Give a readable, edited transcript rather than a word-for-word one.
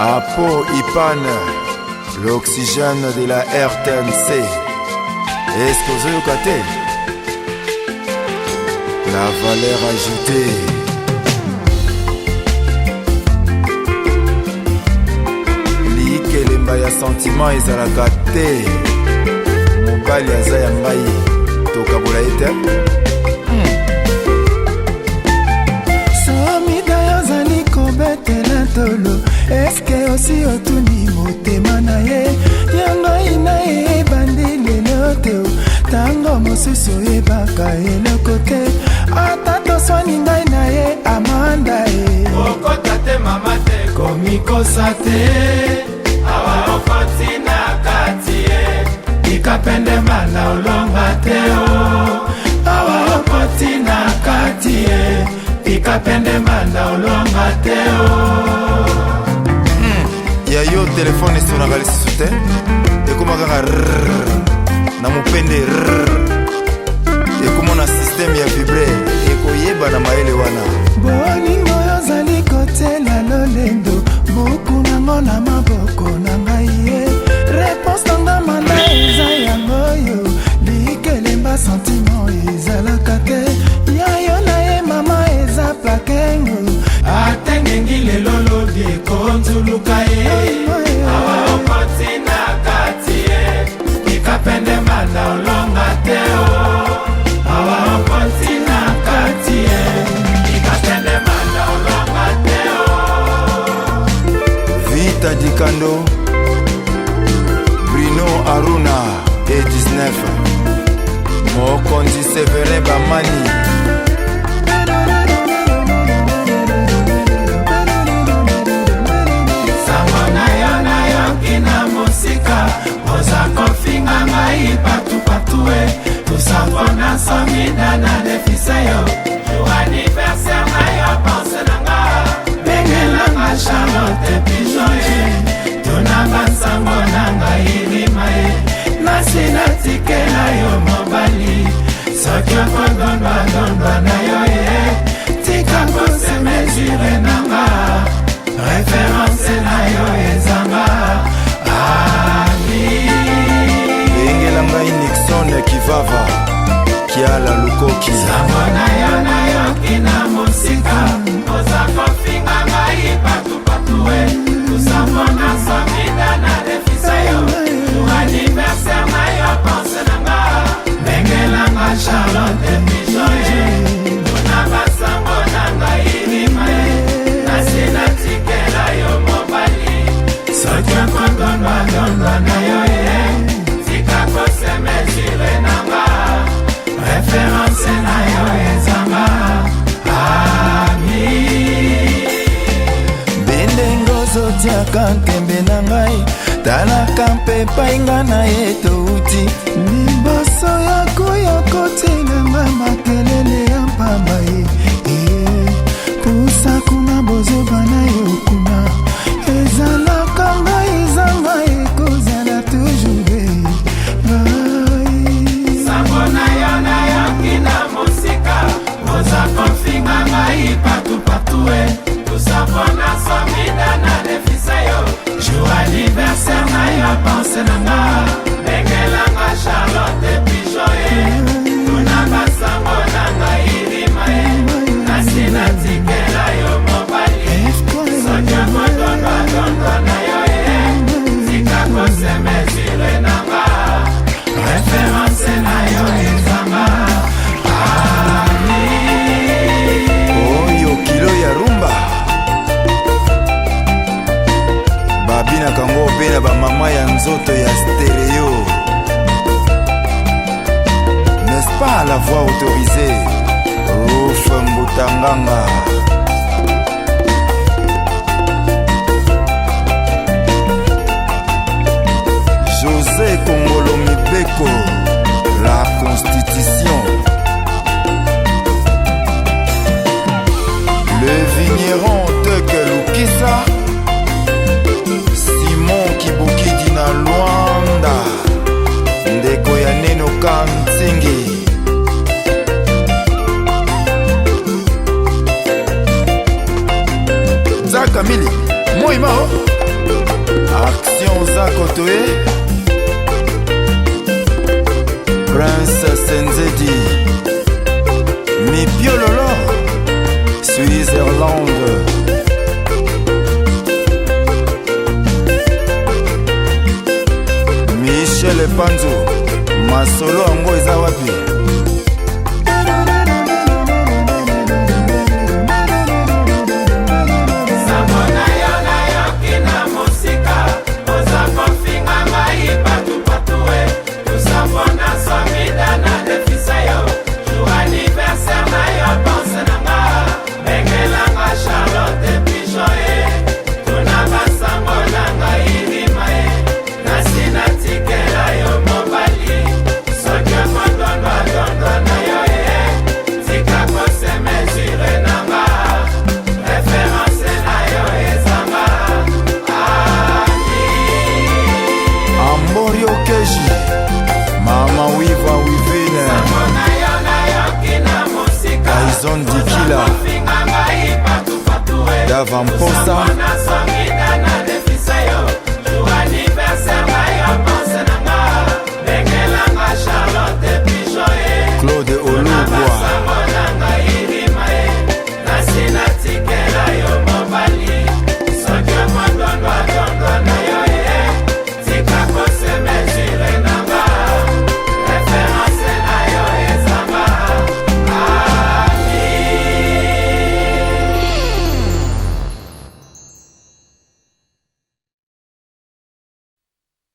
Apo Ipan, l'oxygène de la RTNC. Est-ce que vous avez la valeur ajoutée? Likelemba ya sentiment ezalaka te. Mobali aza ya ngai tokabola ete somida yazali kobetela tolo. Eske osi otuni motema na ye yangai na ye ebandi lelo te tango mosusu oyebaka eloko te ata toswani ngai na ye amanda ye okota te mama te komikosa te awa okoti na kati ye ikapende mala olonga te o awa okoti na kati ye ikapende mala olonga te o ya yo telefone esonaka lisusu te ekoma kaka na mopende ekoma na systeme ya vibre ekoyeba na mayele wana bolingo yozali kotela lolendo buku nango na maboko na ngai ye reponse nanga manda eza yango yo likelemba sentiment ezalaka te yayo na ye mama eza plakengo atengengi lelo lodi ekonzuluka ye awa okoti na kati ye ikapende manda olonga te o awa okoti na kati ye ikapende manda olonga te o Vita Dikando Bruno Aruna et 19 Mokonzi Severin Bamani oza kofinga ngai patu tusafona somida na defise yo jour anniversaire na yo pense nanga bengelanga Charlotte pigeon ye tuna basango na ngai irima ye nasi natikela yo mobali soki okondondwa na yo ye tika kose mesure nanga référence na yo ezanga engela ngai Nixon Kivava Kiala Lukoki sango na yo kina mosika oza kofinga ngai patu tusafona somida na defise yo jour anniversaire na yo pense nanga bengelanga Charlotte pigeon ye tuna basango na ngai irima ye nasi natikela yo mobali soki okondondwa na yo ye tika kose mesure nanga référence na yo ezanga ami bendengo zotiaka nkembe na ngai talaka mpe painga na ye touti liboso ya koya kotelanga makelele ya mpamba ye pusa kuna bozoba na yo kuna ezalaka ngai ezanga ekozala toujours sango na yo kina mosika oza kofinga ngai patu tusafona somida na defise yo jour anniversaire na yo pense nanga bengelanga Charlotte pigeon ye tuna basango na ngai irima ye nasi natikela yo mobali soki okondondwa na yo ye tika kose mesure nanga référence na yo ezanga oyo kilo ya rumba babinaka ngo mpe na bamama ya nzoto ya stereo n'est-ce pas la voix autorisée Ouf Mbutanganga José Kongolo Mibeko la constitution le vigneron Teke Lukisa Simon Kibukidi na Luanda ndeko ya Neno Kantsingi Kamili Moi Mao Kotoé, Prince Senzedi, Mi Piololo, Suisse-Irlande, Michel Panzo, Masolo Ango eza wapi? Mama Wiva Wivine Kaizon Dikila Davamposa